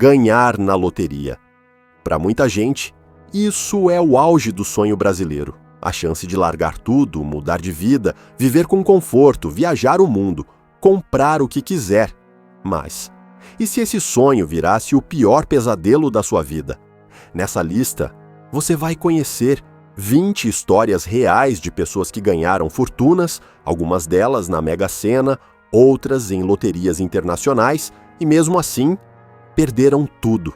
ganhar na loteria. Para muita gente, isso é o auge do sonho brasileiro. A chance de largar tudo, mudar de vida, viver com conforto, viajar o mundo, comprar o que quiser. Mas, e se esse sonho virasse o pior pesadelo da sua vida? Nessa lista, você vai conhecer 20 histórias reais de pessoas que ganharam fortunas, algumas delas na Mega Sena, outras em loterias internacionais, e mesmo assim, perderam tudo.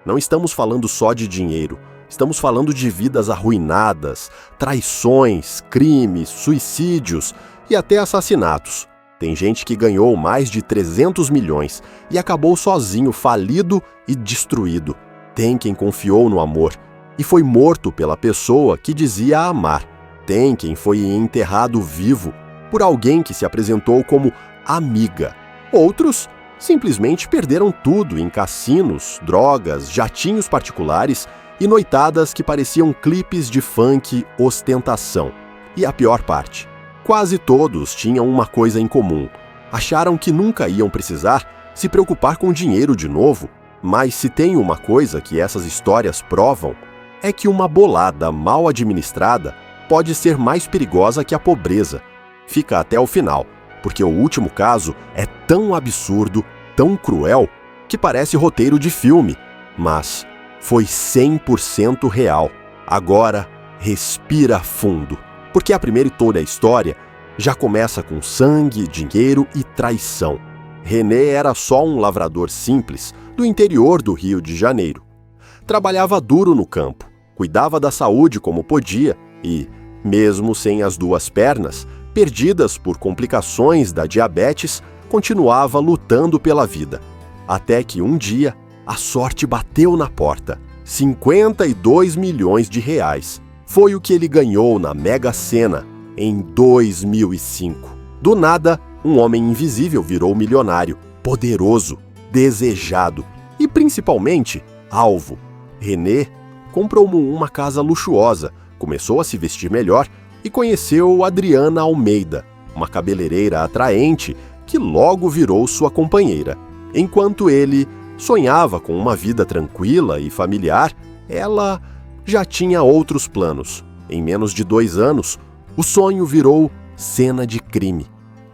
Não estamos falando só de dinheiro, estamos falando de vidas arruinadas, traições, crimes, suicídios e até assassinatos. Tem gente que ganhou mais de 300 milhões e acabou sozinho, falido e destruído. Tem quem confiou no amor e foi morto pela pessoa que dizia amar. Tem quem foi enterrado vivo por alguém que se apresentou como amiga. Outros simplesmente perderam tudo em cassinos, drogas, jatinhos particulares e noitadas que pareciam clipes de funk ostentação. E a pior parte, quase todos tinham uma coisa em comum. Acharam que nunca iam precisar se preocupar com dinheiro de novo, mas se tem uma coisa que essas histórias provam, é que uma bolada mal administrada pode ser mais perigosa que a pobreza. Fica até o final, porque o último caso é tão absurdo, tão cruel, que parece roteiro de filme, mas foi 100% real. Agora, respira fundo, porque a primeira e toda a história já começa com sangue, dinheiro e traição. René era só um lavrador simples do interior do Rio de Janeiro. Trabalhava duro no campo, cuidava da saúde como podia e, mesmo sem as duas pernas, perdidas por complicações da diabetes, continuava lutando pela vida. Até que um dia, a sorte bateu na porta. 52 milhões de reais. Foi o que ele ganhou na Mega Sena em 2005. Do nada, um homem invisível virou milionário, poderoso, desejado e, principalmente, alvo. René comprou uma casa luxuosa, começou a se vestir melhor e conheceu Adriana Almeida, uma cabeleireira atraente que logo virou sua companheira. Enquanto ele sonhava com uma vida tranquila e familiar, ela já tinha outros planos. Em menos de 2 anos, o sonho virou cena de crime.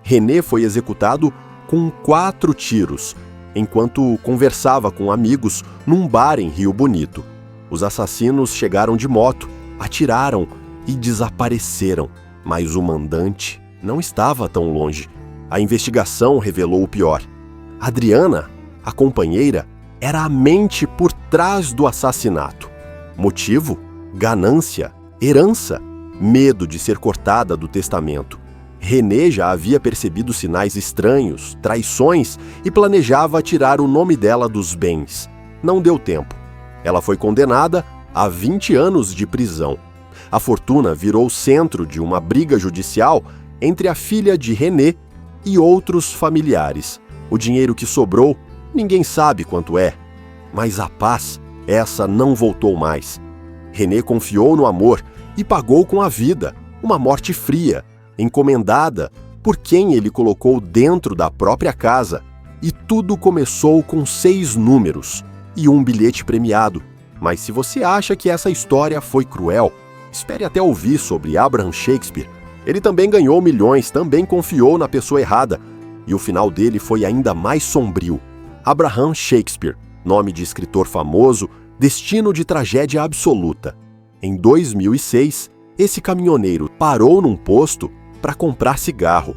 René foi executado com 4 tiros, enquanto conversava com amigos num bar em Rio Bonito. Os assassinos chegaram de moto, atiraram e desapareceram, mas o mandante não estava tão longe. A investigação revelou o pior. Adriana, a companheira, era a mente por trás do assassinato. Motivo? Ganância, herança, medo de ser cortada do testamento. René já havia percebido sinais estranhos, traições e planejava tirar o nome dela dos bens. Não deu tempo. Ela foi condenada a 20 anos de prisão. A fortuna virou centro de uma briga judicial entre a filha de René e outros familiares. O dinheiro que sobrou, ninguém sabe quanto é. Mas a paz, essa não voltou mais. René confiou no amor e pagou com a vida, uma morte fria, encomendada por quem ele colocou dentro da própria casa. E tudo começou com 6 números e um bilhete premiado. Mas se você acha que essa história foi cruel, espere até ouvir sobre Abraham Shakespeare. Ele também ganhou milhões, também confiou na pessoa errada, e o final dele foi ainda mais sombrio. Abraham Shakespeare, nome de escritor famoso, destino de tragédia absoluta. Em 2006, esse caminhoneiro parou num posto para comprar cigarro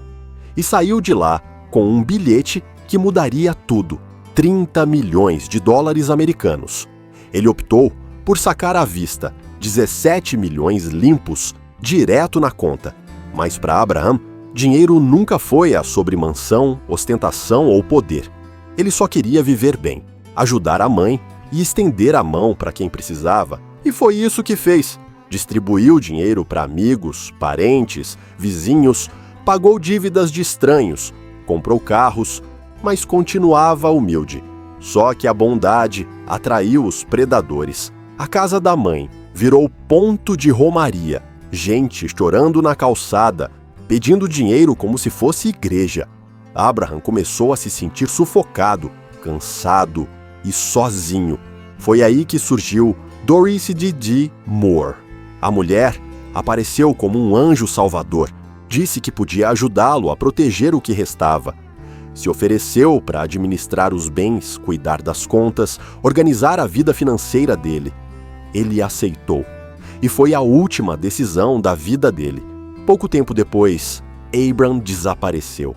e saiu de lá com um bilhete que mudaria tudo, 30 milhões de dólares americanos. Ele optou por sacar à vista 17 milhões limpos direto na conta. Mas para Abraham, dinheiro nunca foi a sobre mansão, ostentação ou poder. Ele só queria viver bem, ajudar a mãe e estender a mão para quem precisava. E foi isso que fez. Distribuiu dinheiro para amigos, parentes, vizinhos, pagou dívidas de estranhos, comprou carros, mas continuava humilde. Só que a bondade atraiu os predadores. A casa da mãe virou ponto de romaria. Gente chorando na calçada, pedindo dinheiro como se fosse igreja. Abraham começou a se sentir sufocado, cansado e sozinho. Foi aí que surgiu Doris D.D. Moore. A mulher apareceu como um anjo salvador. Disse que podia ajudá-lo a proteger o que restava. Se ofereceu para administrar os bens, cuidar das contas, organizar a vida financeira dele. Ele aceitou. E foi a última decisão da vida dele. Pouco tempo depois, Abram desapareceu.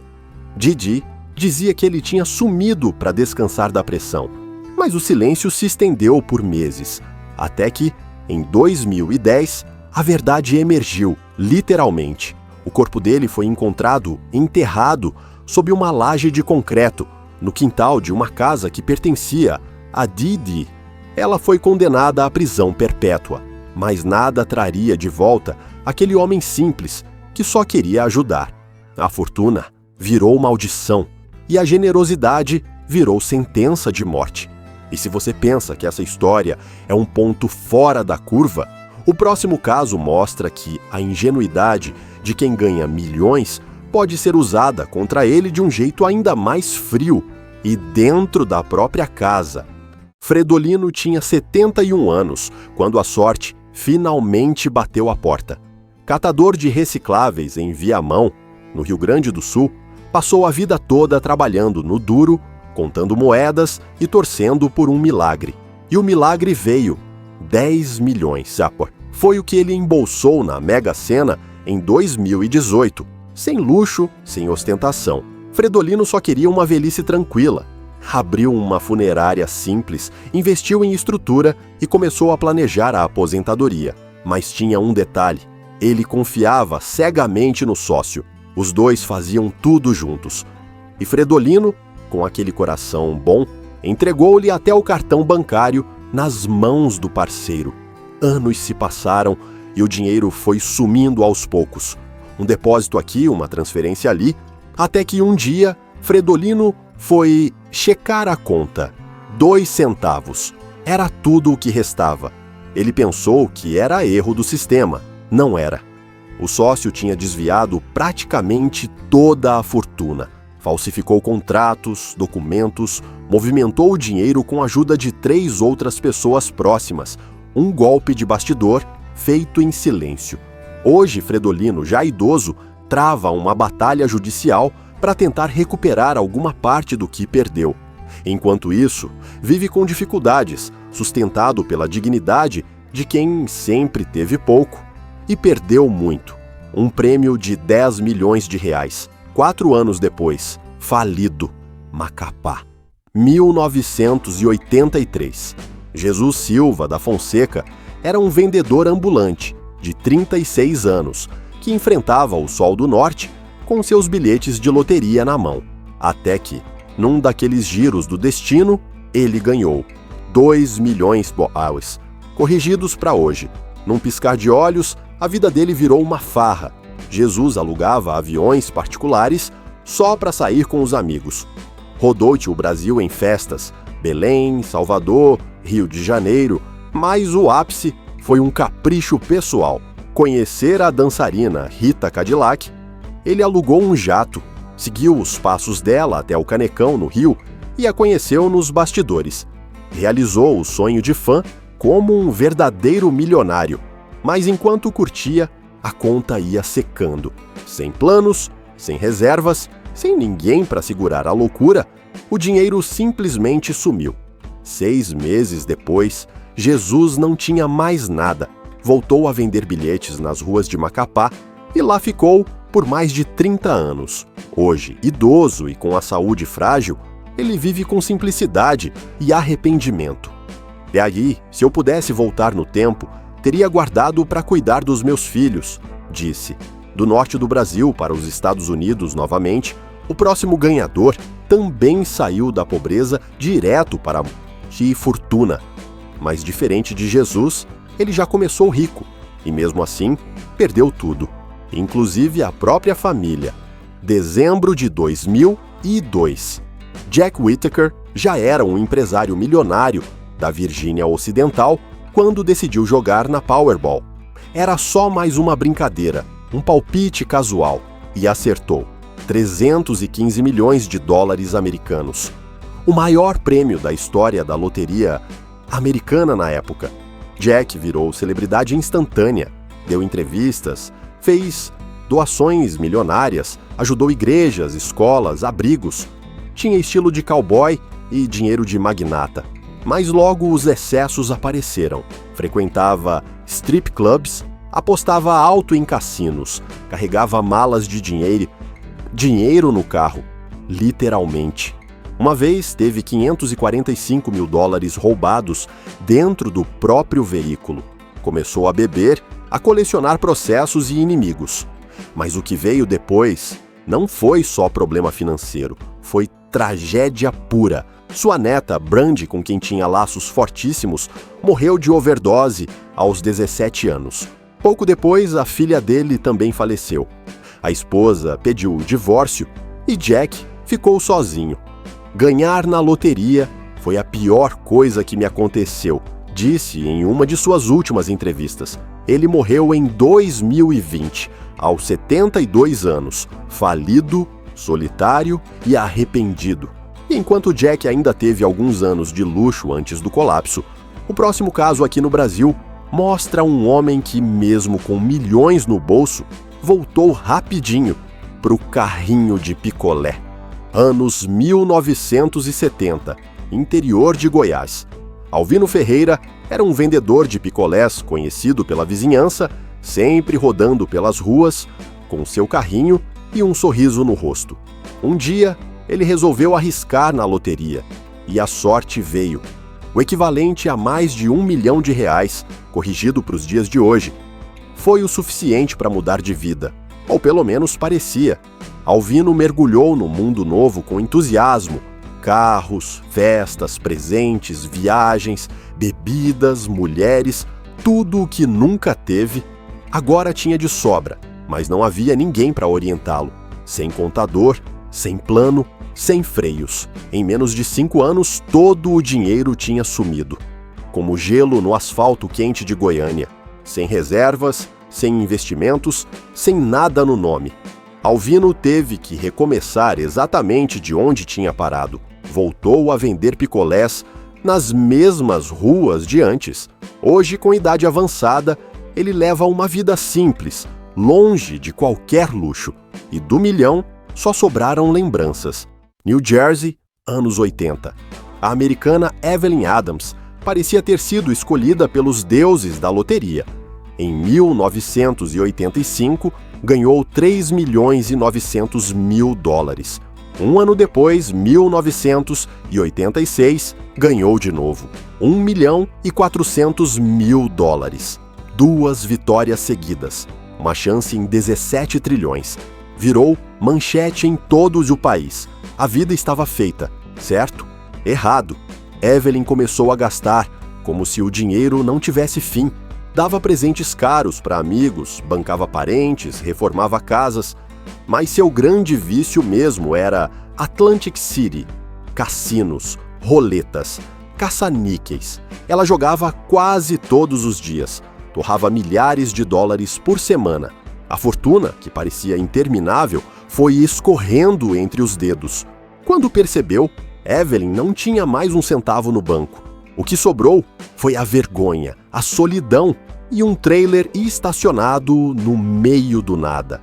Didi dizia que ele tinha sumido para descansar da pressão, mas o silêncio se estendeu por meses, até que, em 2010, a verdade emergiu, literalmente. O corpo dele foi encontrado enterrado sob uma laje de concreto, no quintal de uma casa que pertencia a Didi. Ela foi condenada à prisão perpétua, mas nada traria de volta aquele homem simples que só queria ajudar. A fortuna virou maldição e a generosidade virou sentença de morte. E se você pensa que essa história é um ponto fora da curva, o próximo caso mostra que a ingenuidade de quem ganha milhões pode ser usada contra ele de um jeito ainda mais frio e dentro da própria casa. Fredolino tinha 71 anos quando a sorte finalmente bateu a porta. Catador de recicláveis em Viamão, no Rio Grande do Sul, passou a vida toda trabalhando no duro, contando moedas e torcendo por um milagre. E o milagre veio. 10 milhões. Foi o que ele embolsou na Mega Sena em 2018. Sem luxo, sem ostentação. Fredolino só queria uma velhice tranquila. Abriu uma funerária simples, investiu em estrutura e começou a planejar a aposentadoria. Mas tinha um detalhe. Ele confiava cegamente no sócio. Os dois faziam tudo juntos. E Fredolino, com aquele coração bom, entregou-lhe até o cartão bancário nas mãos do parceiro. Anos se passaram e o dinheiro foi sumindo aos poucos. Um depósito aqui, uma transferência ali, até que um dia Fredolino foi checar a conta. 2 centavos. Era tudo o que restava. Ele pensou que era erro do sistema. Não era. O sócio tinha desviado praticamente toda a fortuna. Falsificou contratos, documentos, movimentou o dinheiro com a ajuda de 3 outras pessoas próximas. Um golpe de bastidor feito em silêncio. Hoje, Fredolino, já idoso, trava uma batalha judicial para tentar recuperar alguma parte do que perdeu. Enquanto isso, vive com dificuldades, sustentado pela dignidade de quem sempre teve pouco e perdeu muito. Um prêmio de 10 milhões de reais. 4 anos depois, falido. Macapá. 1983. Jesus Silva da Fonseca era um vendedor ambulante, de 36 anos, que enfrentava o Sol do Norte com seus bilhetes de loteria na mão. Até que, num daqueles giros do destino, ele ganhou 2 milhões de reais, corrigidos para hoje. Num piscar de olhos, a vida dele virou uma farra. Jesus alugava aviões particulares só para sair com os amigos. Rodou-te o Brasil em festas, Belém, Salvador, Rio de Janeiro, mas o ápice foi um capricho pessoal. Conhecer a dançarina Rita Cadillac, ele alugou um jato, seguiu os passos dela até o Canecão, no Rio, e a conheceu nos bastidores. Realizou o sonho de fã como um verdadeiro milionário, mas enquanto curtia, a conta ia secando. Sem planos, sem reservas, sem ninguém para segurar a loucura, o dinheiro simplesmente sumiu. 6 meses depois, Jesus não tinha mais nada. Voltou a vender bilhetes nas ruas de Macapá e lá ficou por mais de 30 anos. Hoje, idoso e com a saúde frágil, ele vive com simplicidade e arrependimento. E aí, se eu pudesse voltar no tempo, teria guardado para cuidar dos meus filhos, disse. Do norte do Brasil para os Estados Unidos novamente, o próximo ganhador também saiu da pobreza direto para a fortuna. Mas diferente de Jesus, ele já começou rico e mesmo assim perdeu tudo, inclusive a própria família. Dezembro de 2002. Jack Whittaker já era um empresário milionário da Virgínia Ocidental quando decidiu jogar na Powerball. Era só mais uma brincadeira, um palpite casual, e acertou. 315 milhões de dólares americanos. o maior prêmio da história da loteria americana na época. Jack virou celebridade instantânea, deu entrevistas, fez doações milionárias, ajudou igrejas, escolas, abrigos. Tinha estilo de cowboy e dinheiro de magnata. Mas logo os excessos apareceram. Frequentava strip clubs, apostava alto em cassinos, carregava malas de dinheiro no carro, literalmente. Uma vez teve $545 mil roubados dentro do próprio veículo. Começou a beber, a colecionar processos e inimigos. Mas o que veio depois não foi só problema financeiro, foi tragédia pura. Sua neta, Brandy, com quem tinha laços fortíssimos, morreu de overdose aos 17 anos. Pouco depois, a filha dele também faleceu. A esposa pediu o divórcio e Jack ficou sozinho. Ganhar na loteria foi a pior coisa que me aconteceu, disse em uma de suas últimas entrevistas. Ele morreu em 2020, aos 72 anos, falido, solitário e arrependido. E enquanto Jack ainda teve alguns anos de luxo antes do colapso, o próximo caso aqui no Brasil mostra um homem que, mesmo com milhões no bolso, voltou rapidinho pro carrinho de picolé. Anos 1970, interior de Goiás. Alvino Ferreira era um vendedor de picolés conhecido pela vizinhança, sempre rodando pelas ruas, com seu carrinho e um sorriso no rosto. Um dia, ele resolveu arriscar na loteria, e a sorte veio. O equivalente a mais de R$1 milhão, corrigido para os dias de hoje. Foi o suficiente para mudar de vida, ou pelo menos parecia. Alvino mergulhou no mundo novo com entusiasmo. Carros, festas, presentes, viagens, bebidas, mulheres, tudo o que nunca teve, agora tinha de sobra, mas não havia ninguém para orientá-lo. Sem contador, sem plano, sem freios. Em menos de 5 anos, todo o dinheiro tinha sumido. Como gelo no asfalto quente de Goiânia. Sem reservas, sem investimentos, sem nada no nome. Alvino teve que recomeçar exatamente de onde tinha parado. Voltou a vender picolés nas mesmas ruas de antes. Hoje, com idade avançada, ele leva uma vida simples, longe de qualquer luxo. E do milhão, só sobraram lembranças. New Jersey, anos 80. A americana Evelyn Adams parecia ter sido escolhida pelos deuses da loteria. Em 1985, ganhou $3.900.000. Um ano depois, 1986, ganhou de novo $1.400.000. 2 vitórias seguidas, uma chance em 17 trilhões. Virou manchete em todo o país. A vida estava feita, certo? Errado. Evelyn começou a gastar, como se o dinheiro não tivesse fim. Dava presentes caros para amigos, bancava parentes, reformava casas. Mas seu grande vício mesmo era Atlantic City, cassinos, roletas, caça-níqueis. Ela jogava quase todos os dias, torrava milhares de dólares por semana. A fortuna, que parecia interminável, foi escorrendo entre os dedos. Quando percebeu, Evelyn não tinha mais um centavo no banco. O que sobrou foi a vergonha, a solidão e um trailer estacionado no meio do nada.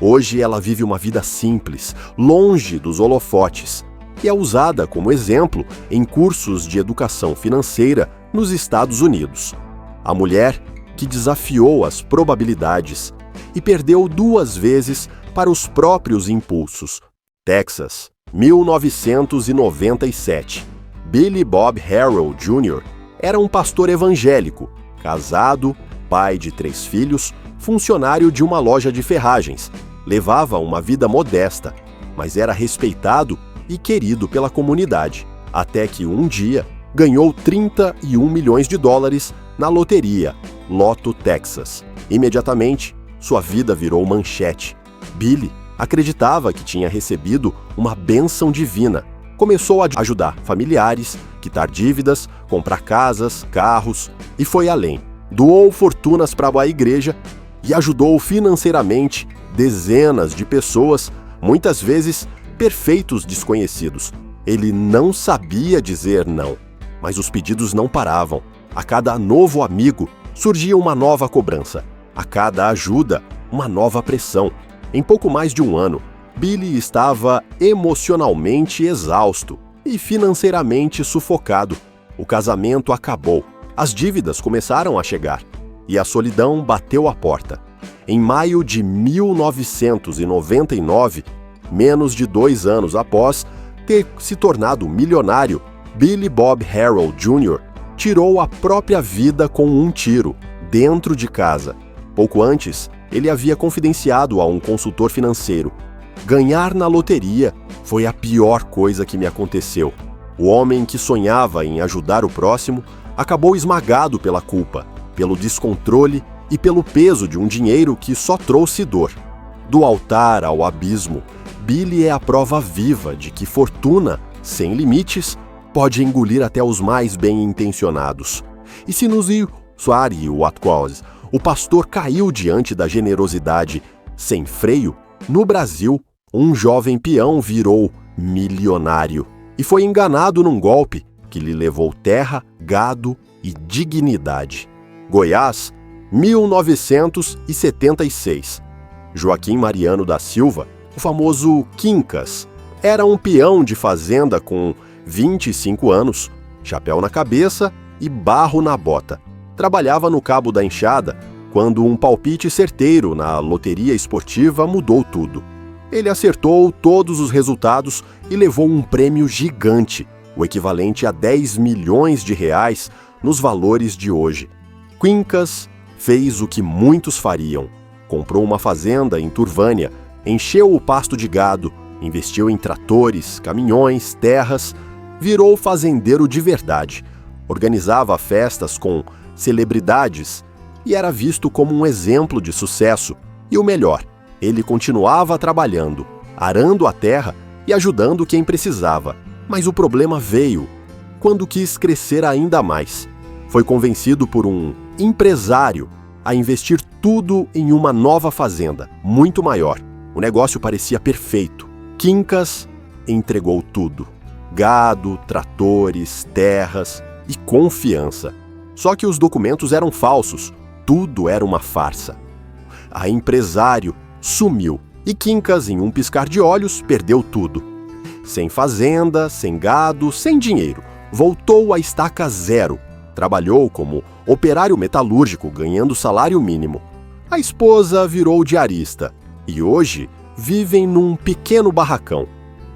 Hoje ela vive uma vida simples, longe dos holofotes, e é usada como exemplo em cursos de educação financeira nos Estados Unidos. A mulher que desafiou as probabilidades e perdeu 2 vezes para os próprios impulsos. Texas, 1997. Billy Bob Harrell Jr. era um pastor evangélico, casado, pai de 3 filhos, funcionário de uma loja de ferragens. Levava uma vida modesta, mas era respeitado e querido pela comunidade, até que um dia ganhou $31 milhões na loteria Lotto Texas. Imediatamente, sua vida virou manchete. Billy acreditava que tinha recebido uma bênção divina. Começou a ajudar familiares, quitar dívidas, comprar casas, carros e foi além. Doou fortunas para a igreja e ajudou financeiramente dezenas de pessoas, muitas vezes perfeitos desconhecidos. Ele não sabia dizer não, mas os pedidos não paravam. A cada novo amigo surgia uma nova cobrança. A cada ajuda, uma nova pressão. Em pouco mais de um ano, Billy estava emocionalmente exausto e financeiramente sufocado. O casamento acabou. As dívidas começaram a chegar e a solidão bateu à porta. Em maio de 1999, menos de 2 anos após ter se tornado milionário, Billy Bob Harrell Jr. tirou a própria vida com um tiro, dentro de casa. Pouco antes, ele havia confidenciado a um consultor financeiro: ganhar na loteria foi a pior coisa que me aconteceu. O homem que sonhava em ajudar o próximo acabou esmagado pela culpa, pelo descontrole e pelo peso de um dinheiro que só trouxe dor. Do altar ao abismo, Billy é a prova viva de que fortuna, sem limites, pode engolir até os mais bem-intencionados. E se nos Suari Watcos, o pastor caiu diante da generosidade sem freio, no Brasil, um jovem peão virou milionário e foi enganado num golpe que lhe levou terra, gado e dignidade. Goiás, 1976. Joaquim Mariano da Silva, o famoso Quincas, era um peão de fazenda com 25 anos, chapéu na cabeça e barro na bota. Trabalhava no Cabo da Enxada quando um palpite certeiro na loteria esportiva mudou tudo. Ele acertou todos os resultados e levou um prêmio gigante, o equivalente a 10 milhões de reais nos valores de hoje. Quincas fez o que muitos fariam. Comprou uma fazenda em Turvânia, encheu o pasto de gado, investiu em tratores, caminhões, terras, virou fazendeiro de verdade. Organizava festas com celebridades e era visto como um exemplo de sucesso. E o melhor, ele continuava trabalhando, arando a terra e ajudando quem precisava. Mas o problema veio quando quis crescer ainda mais. Foi convencido por um empresário a investir tudo em uma nova fazenda, muito maior. O negócio parecia perfeito. Quincas entregou tudo: gado, tratores, terras e confiança. Só que os documentos eram falsos, tudo era uma farsa. A empresário sumiu e Quincas, em um piscar de olhos, perdeu tudo. Sem fazenda, sem gado, sem dinheiro, voltou à estaca zero. Trabalhou como operário metalúrgico, ganhando salário mínimo. A esposa virou diarista e hoje vivem num pequeno barracão.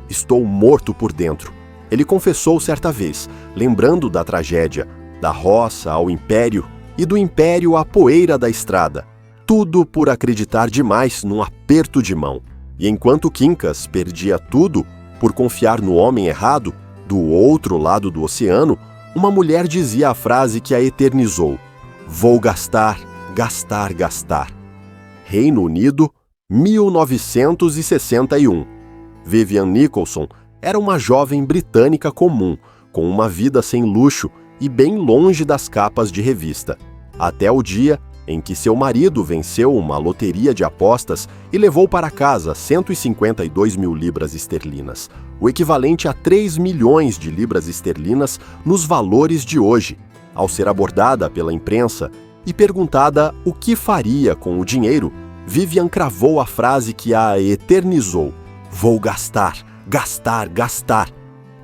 Estou morto por dentro. Ele confessou certa vez, lembrando da tragédia, da roça ao império e do império à poeira da estrada. Tudo por acreditar demais num aperto de mão. E enquanto Quincas perdia tudo por confiar no homem errado, do outro lado do oceano, uma mulher dizia a frase que a eternizou: vou gastar, gastar, gastar. Reino Unido, 1961. Vivian Nicholson era uma jovem britânica comum, com uma vida sem luxo e bem longe das capas de revista. Até o dia em que seu marido venceu uma loteria de apostas e levou para casa 152 mil libras esterlinas, o equivalente a 3 milhões de libras esterlinas nos valores de hoje. Ao ser abordada pela imprensa e perguntada o que faria com o dinheiro, Vivian cravou a frase que a eternizou: vou gastar, gastar, gastar.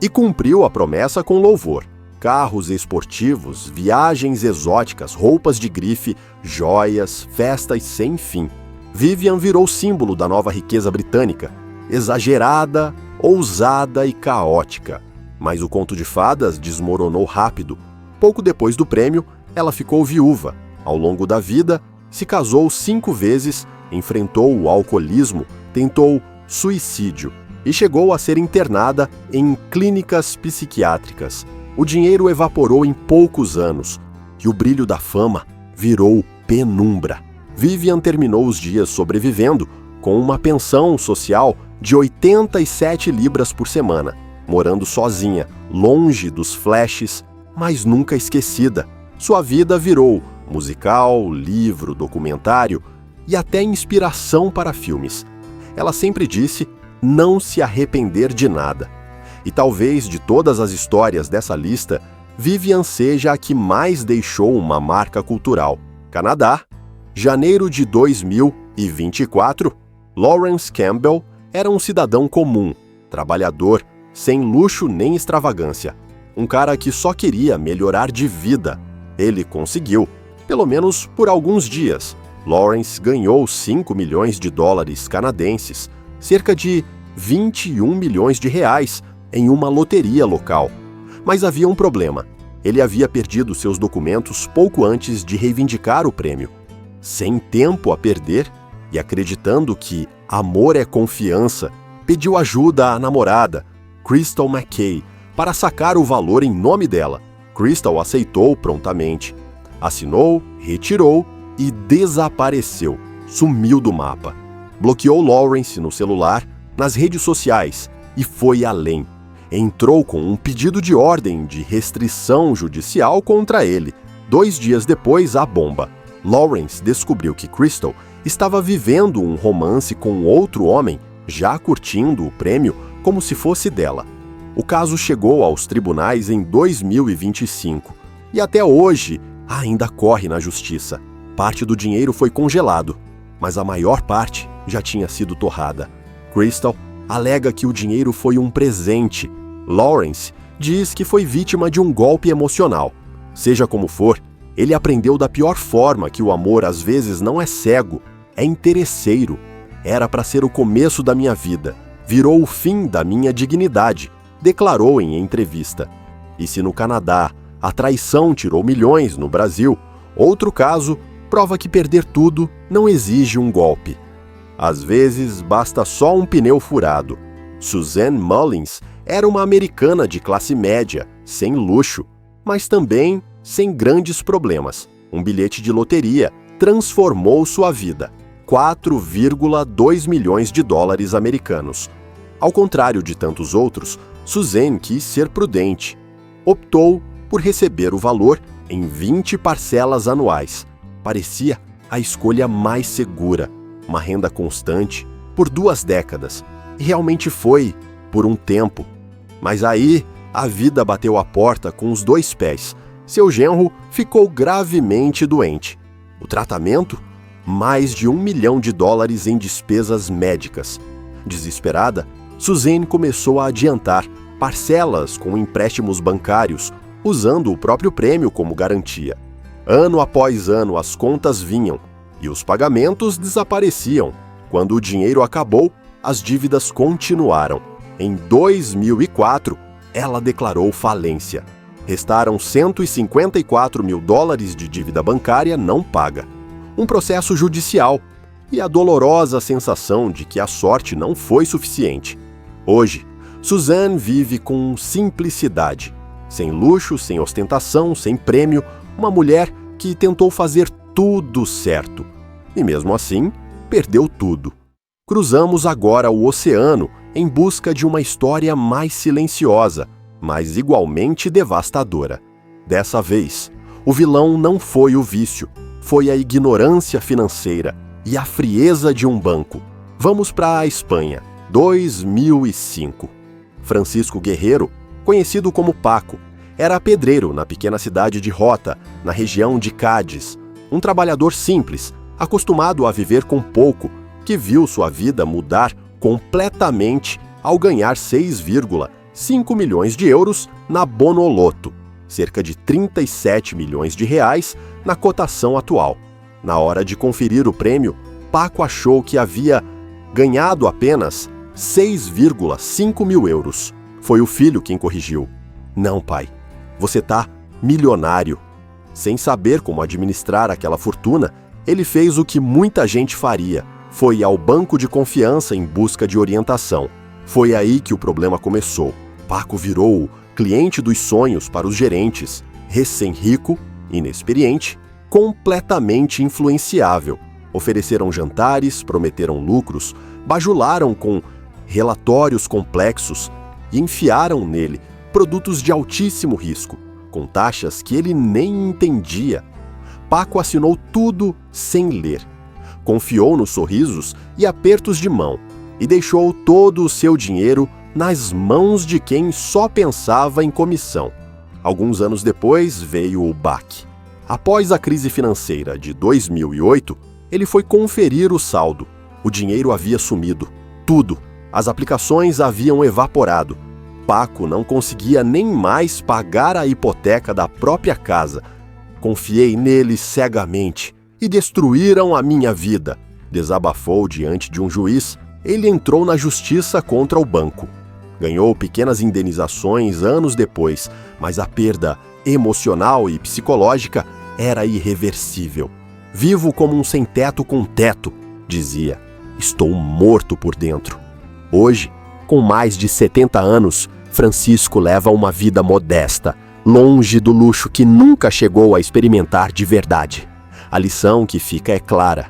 E cumpriu a promessa com louvor. Carros esportivos, viagens exóticas, roupas de grife, joias, festas sem fim. Vivian virou símbolo da nova riqueza britânica, exagerada, ousada e caótica. Mas o conto de fadas desmoronou rápido. Pouco depois do prêmio, ela ficou viúva. Ao longo da vida, se casou 5 vezes, enfrentou o alcoolismo, tentou suicídio e chegou a ser internada em clínicas psiquiátricas. O dinheiro evaporou em poucos anos e o brilho da fama virou penumbra. Vivian terminou os dias sobrevivendo com uma pensão social de 87 libras por semana, morando sozinha, longe dos flashes, mas nunca esquecida. Sua vida virou musical, livro, documentário e até inspiração para filmes. Ela sempre disse não se arrepender de nada. E talvez de todas as histórias dessa lista, Vivian seja a que mais deixou uma marca cultural. Canadá, janeiro de 2024, Lawrence Campbell era um cidadão comum, trabalhador, sem luxo nem extravagância. Um cara que só queria melhorar de vida. Ele conseguiu, pelo menos por alguns dias. Lawrence ganhou 5 milhões de dólares canadenses, cerca de 21 milhões de reais, em uma loteria local. Mas havia um problema. Ele havia perdido seus documentos pouco antes de reivindicar o prêmio. Sem tempo a perder, e acreditando que amor é confiança, pediu ajuda à namorada, Crystal McKay, para sacar o valor em nome dela. Crystal aceitou prontamente. Assinou, retirou e desapareceu. Sumiu do mapa. Bloqueou Lawrence no celular, nas redes sociais e foi além. Entrou com um pedido de ordem de restrição judicial contra ele. 2 dias depois, a bomba. Lawrence descobriu que Crystal estava vivendo um romance com outro homem, já curtindo o prêmio como se fosse dela. O caso chegou aos tribunais em 2025 e até hoje ainda corre na justiça. Parte do dinheiro foi congelado, mas a maior parte já tinha sido torrada. Crystal alega que o dinheiro foi um presente. Lawrence diz que foi vítima de um golpe emocional. Seja como for, ele aprendeu da pior forma que o amor às vezes não é cego, é interesseiro. Era para ser o começo da minha vida, virou o fim da minha dignidade, declarou em entrevista. E se no Canadá a traição tirou milhões, no Brasil, outro caso prova que perder tudo não exige um golpe. Às vezes basta só um pneu furado. Suzanne Mullins era uma americana de classe média, sem luxo, mas também sem grandes problemas. Um bilhete de loteria transformou sua vida. 4,2 milhões de dólares americanos. Ao contrário de tantos outros, Suzanne quis ser prudente. Optou por receber o valor em 20 parcelas anuais. Parecia a escolha mais segura. Uma renda constante por 2 décadas. E realmente foi, por um tempo. Mas aí, a vida bateu a porta com os 2 pés. Seu genro ficou gravemente doente. O tratamento? Mais de 1 milhão de dólares em despesas médicas. Desesperada, Suzanne começou a adiantar parcelas com empréstimos bancários, usando o próprio prêmio como garantia. Ano após ano as contas vinham e os pagamentos desapareciam. Quando o dinheiro acabou, as dívidas continuaram. Em 2004, ela declarou falência. Restaram 154 mil dólares de dívida bancária não paga. Um processo judicial e a dolorosa sensação de que a sorte não foi suficiente. Hoje, Suzanne vive com simplicidade, sem luxo, sem ostentação, sem prêmio, uma mulher que tentou fazer tudo certo. E mesmo assim, perdeu tudo. Cruzamos agora o oceano em busca de uma história mais silenciosa, mas igualmente devastadora. Dessa vez, o vilão não foi o vício, foi a ignorância financeira e a frieza de um banco. Vamos para a Espanha, 2005. Francisco Guerreiro, conhecido como Paco, era pedreiro na pequena cidade de Rota, na região de Cádiz. Um trabalhador simples, acostumado a viver com pouco, que viu sua vida mudar completamente ao ganhar 6,5 milhões de euros na Bonoloto, cerca de 37 milhões de reais na cotação atual. Na hora de conferir o prêmio, Paco achou que havia ganhado apenas 6,5 mil euros. Foi o filho quem corrigiu. Não, pai, você tá milionário. Sem saber como administrar aquela fortuna, ele fez o que muita gente faria. Foi ao banco de confiança em busca de orientação. Foi aí que o problema começou. Paco virou o cliente dos sonhos para os gerentes, recém-rico, inexperiente, completamente influenciável. Ofereceram jantares, prometeram lucros, bajularam com relatórios complexos e enfiaram nele produtos de altíssimo risco, com taxas que ele nem entendia. Paco assinou tudo sem ler. Confiou nos sorrisos e apertos de mão e deixou todo o seu dinheiro nas mãos de quem só pensava em comissão. Alguns anos depois veio o baque. Após a crise financeira de 2008, ele foi conferir o saldo. O dinheiro havia sumido. Tudo. As aplicações haviam evaporado. Paco não conseguia nem mais pagar a hipoteca da própria casa. Confiei neles cegamente e destruíram a minha vida. Desabafou diante de um juiz. Ele entrou na justiça contra o banco. Ganhou pequenas indenizações anos depois, mas a perda emocional e psicológica era irreversível. Vivo como um sem-teto com teto, dizia. Estou morto por dentro. Hoje, com mais de 70 anos, Francisco leva uma vida modesta, longe do luxo que nunca chegou a experimentar de verdade. A lição que fica é clara.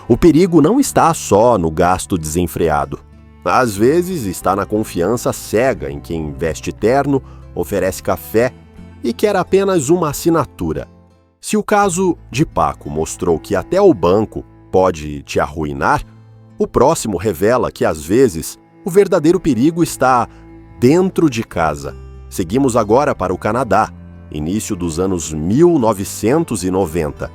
O perigo não está só no gasto desenfreado. Às vezes está na confiança cega em quem veste terno, oferece café e quer apenas uma assinatura. Se o caso de Paco mostrou que até o banco pode te arruinar, o próximo revela que, às vezes, o verdadeiro perigo está dentro de casa. Seguimos agora para o Canadá, início dos anos 1990.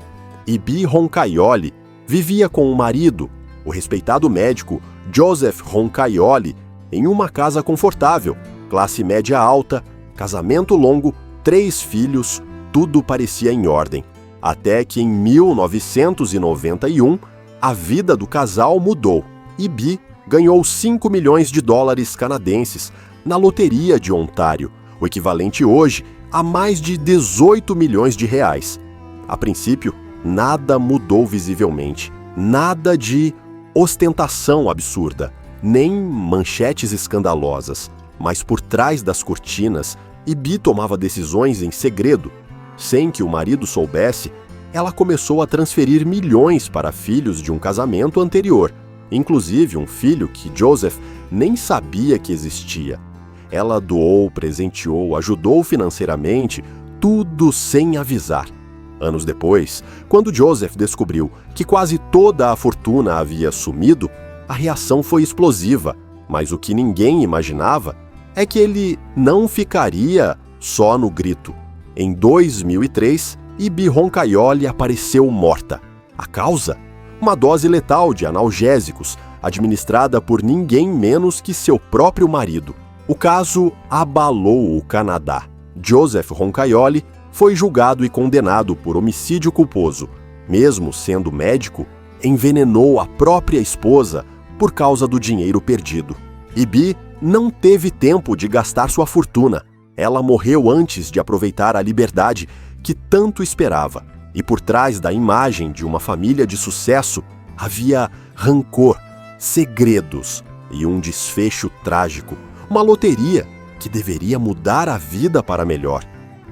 Ibi Roncaioli vivia com o marido, o respeitado médico Joseph Roncaioli, em uma casa confortável, classe média alta, casamento longo, 3 filhos, tudo parecia em ordem. Até que em 1991, a vida do casal mudou. Ibi ganhou 5 milhões de dólares canadenses na loteria de Ontário, o equivalente hoje a mais de 18 milhões de reais. A princípio, nada mudou visivelmente, nada de ostentação absurda, nem manchetes escandalosas, mas por trás das cortinas, Ibi tomava decisões em segredo. Sem que o marido soubesse, ela começou a transferir milhões para filhos de um casamento anterior, inclusive um filho que Joseph nem sabia que existia. Ela doou, presenteou, ajudou financeiramente, tudo sem avisar. Anos depois, quando Joseph descobriu que quase toda a fortuna havia sumido, a reação foi explosiva, mas o que ninguém imaginava é que ele não ficaria só no grito. Em 2003, Ibi Roncaioli apareceu morta. A causa? Uma dose letal de analgésicos, administrada por ninguém menos que seu próprio marido. O caso abalou o Canadá. Joseph Roncaioli foi julgado e condenado por homicídio culposo. Mesmo sendo médico, envenenou a própria esposa por causa do dinheiro perdido. Ibi não teve tempo de gastar sua fortuna. Ela morreu antes de aproveitar a liberdade que tanto esperava. E por trás da imagem de uma família de sucesso havia rancor, segredos e um desfecho trágico. Uma loteria que deveria mudar a vida para melhor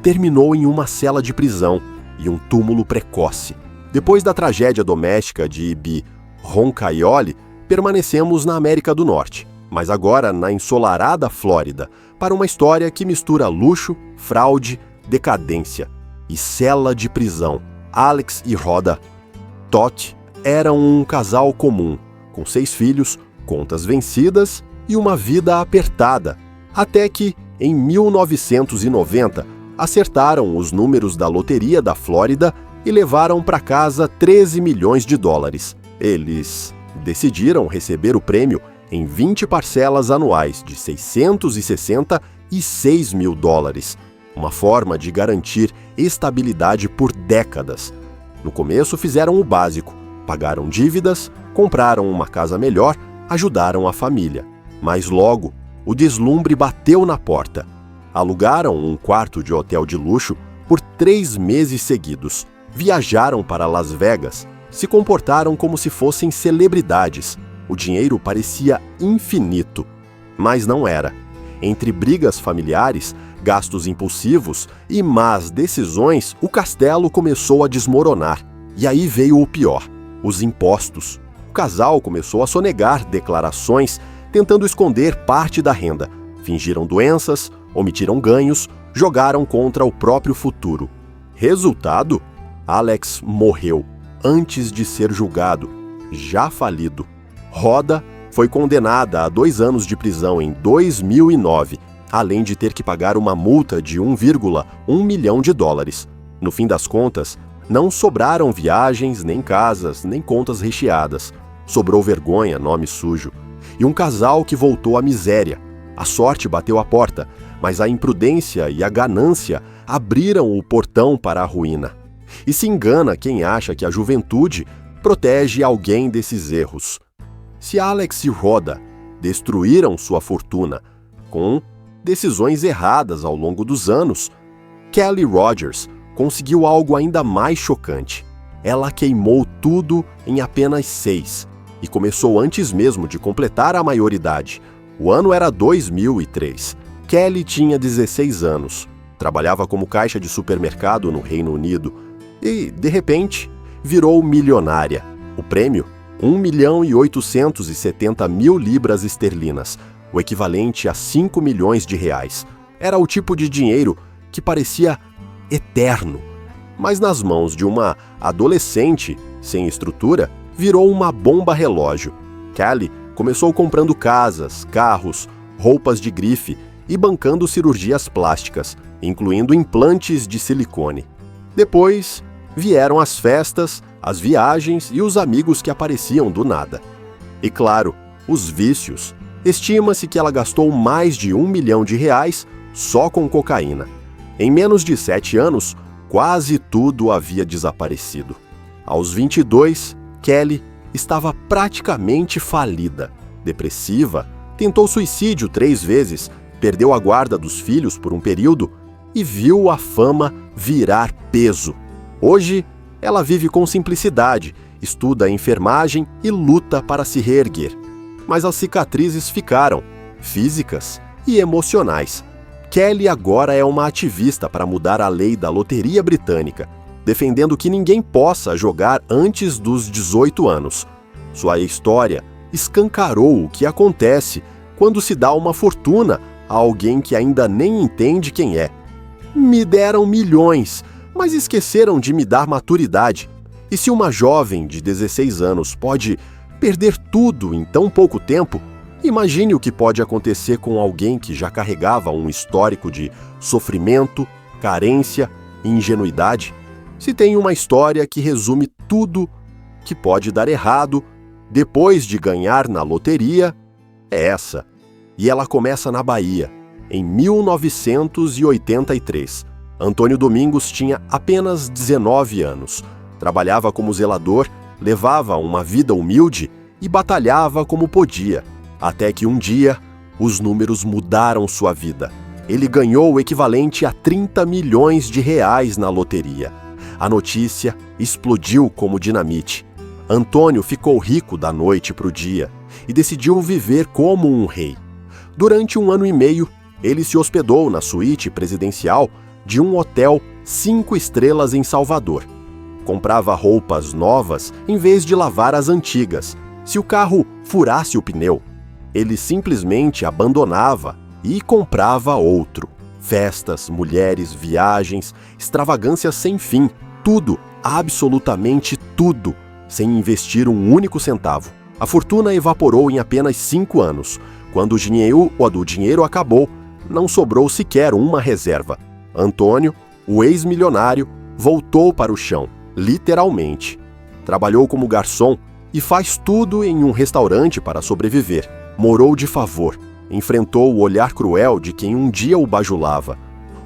terminou em uma cela de prisão e um túmulo precoce. Depois da tragédia doméstica de Ibi Roncaioli, permanecemos na América do Norte, mas agora na ensolarada Flórida, para uma história que mistura luxo, fraude, decadência e cela de prisão. Alex e Rhoda Toth eram um casal comum, com 6 filhos, contas vencidas e uma vida apertada, até que, em 1990, acertaram os números da loteria da Flórida e levaram para casa 13 milhões de dólares. Eles decidiram receber o prêmio em 20 parcelas anuais de 666 mil dólares, uma forma de garantir estabilidade por décadas. No começo fizeram o básico, pagaram dívidas, compraram uma casa melhor, ajudaram a família. Mas logo, o deslumbre bateu na porta. Alugaram um quarto de hotel de luxo por 3 meses seguidos. Viajaram para Las Vegas, se comportaram como se fossem celebridades. O dinheiro parecia infinito, mas não era. Entre brigas familiares, gastos impulsivos e más decisões, o castelo começou a desmoronar. E aí veio o pior: os impostos. O casal começou a sonegar declarações, tentando esconder parte da renda. Fingiram doenças, omitiram ganhos, jogaram contra o próprio futuro. Resultado? Alex morreu antes de ser julgado, já falido. Rhoda Foi condenada a 2 anos de prisão em 2009, além de ter que pagar uma multa de 1,1 milhão de dólares. No fim das contas, não sobraram viagens, nem casas, nem contas recheadas. Sobrou vergonha, nome sujo. E um casal que voltou à miséria. A sorte bateu a porta, mas a imprudência e a ganância abriram o portão para a ruína. E se engana quem acha que a juventude protege alguém desses erros. Se Alex e Rhoda destruíram sua fortuna com decisões erradas ao longo dos anos, Kelly Rogers conseguiu algo ainda mais chocante. Ela queimou tudo em apenas 6 e começou antes mesmo de completar a maioridade. O ano era 2003. Kelly tinha 16 anos, trabalhava como caixa de supermercado no Reino Unido e, de repente, virou milionária. O prêmio? 1.870.000 libras esterlinas, o equivalente a 5 milhões de reais. Era o tipo de dinheiro que parecia eterno, mas nas mãos de uma adolescente sem estrutura, virou uma bomba relógio. Kelly começou comprando casas, carros, roupas de grife e bancando cirurgias plásticas, incluindo implantes de silicone. Depois, vieram as festas, as viagens e os amigos que apareciam do nada. E claro, os vícios. Estima-se que ela gastou mais de 1 milhão de reais só com cocaína. Em menos de 7 anos, quase tudo havia desaparecido. Aos 22, Kelly estava praticamente falida, depressiva, tentou suicídio 3 vezes, perdeu a guarda dos filhos por um período e viu a fama virar peso. Hoje, ela vive com simplicidade, estuda enfermagem e luta para se reerguer. Mas as cicatrizes ficaram, físicas e emocionais. Kelly agora é uma ativista para mudar a lei da loteria britânica, defendendo que ninguém possa jogar antes dos 18 anos. Sua história escancarou o que acontece quando se dá uma fortuna a alguém que ainda nem entende quem é. Me deram milhões, mas esqueceram de me dar maturidade. E se uma jovem de 16 anos pode perder tudo em tão pouco tempo, imagine o que pode acontecer com alguém que já carregava um histórico de sofrimento, carência e ingenuidade. Se tem uma história que resume tudo que pode dar errado depois de ganhar na loteria, é essa. E ela começa na Bahia, em 1983. Antônio Domingos tinha apenas 19 anos, trabalhava como zelador, levava uma vida humilde e batalhava como podia, até que um dia os números mudaram sua vida. Ele ganhou o equivalente a 30 milhões de reais na loteria. A notícia explodiu como dinamite. Antônio ficou rico da noite para o dia e decidiu viver como um rei. Durante 1 ano e meio, ele se hospedou na suíte presidencial de um hotel 5 estrelas em Salvador. Comprava roupas novas em vez de lavar as antigas. Se o carro furasse o pneu, ele simplesmente abandonava e comprava outro. Festas, mulheres, viagens, extravagâncias sem fim. Tudo, absolutamente tudo, sem investir um único centavo. A fortuna evaporou em apenas 5 anos. Quando o dinheiro acabou, não sobrou sequer uma reserva. Antônio, o ex-milionário, voltou para o chão, literalmente. Trabalhou como garçom e faz tudo em um restaurante para sobreviver. Morou de favor, enfrentou o olhar cruel de quem um dia o bajulava.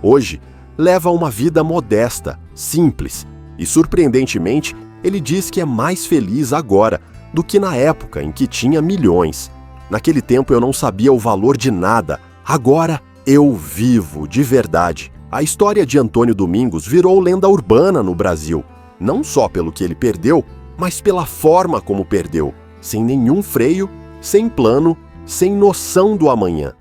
Hoje, leva uma vida modesta, simples, e surpreendentemente, ele diz que é mais feliz agora do que na época em que tinha milhões. Naquele tempo eu não sabia o valor de nada, agora eu vivo de verdade. A história de Antônio Domingos virou lenda urbana no Brasil, não só pelo que ele perdeu, mas pela forma como perdeu, sem nenhum freio, sem plano, sem noção do amanhã.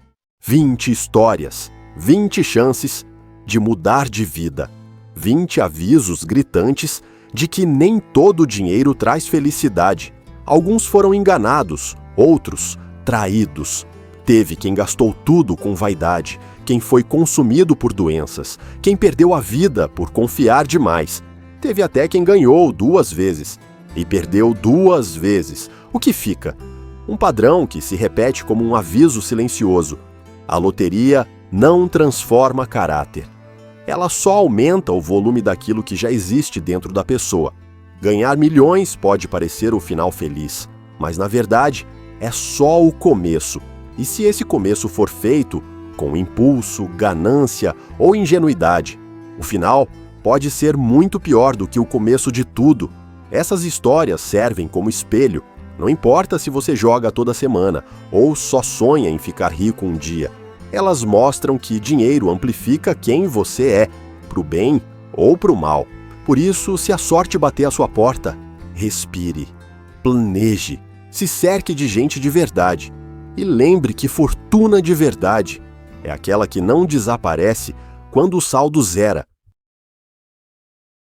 20 histórias, 20 chances de mudar de vida, 20 avisos gritantes de que nem todo dinheiro traz felicidade. Alguns foram enganados, outros traídos. Teve quem gastou tudo com vaidade, quem foi consumido por doenças, quem perdeu a vida por confiar demais. Teve até quem ganhou 2 vezes e perdeu 2 vezes. O que fica? Um padrão que se repete como um aviso silencioso. A loteria não transforma caráter. Ela só aumenta o volume daquilo que já existe dentro da pessoa. Ganhar milhões pode parecer o final feliz, mas na verdade é só o começo. E se esse começo for feito com impulso, ganância ou ingenuidade, o final pode ser muito pior do que o começo de tudo. Essas histórias servem como espelho. Não importa se você joga toda semana ou só sonha em ficar rico um dia. Elas mostram que dinheiro amplifica quem você é, pro bem ou pro mal. Por isso, se a sorte bater à sua porta, respire, planeje, se cerque de gente de verdade. E lembre que fortuna de verdade é aquela que não desaparece quando o saldo zera,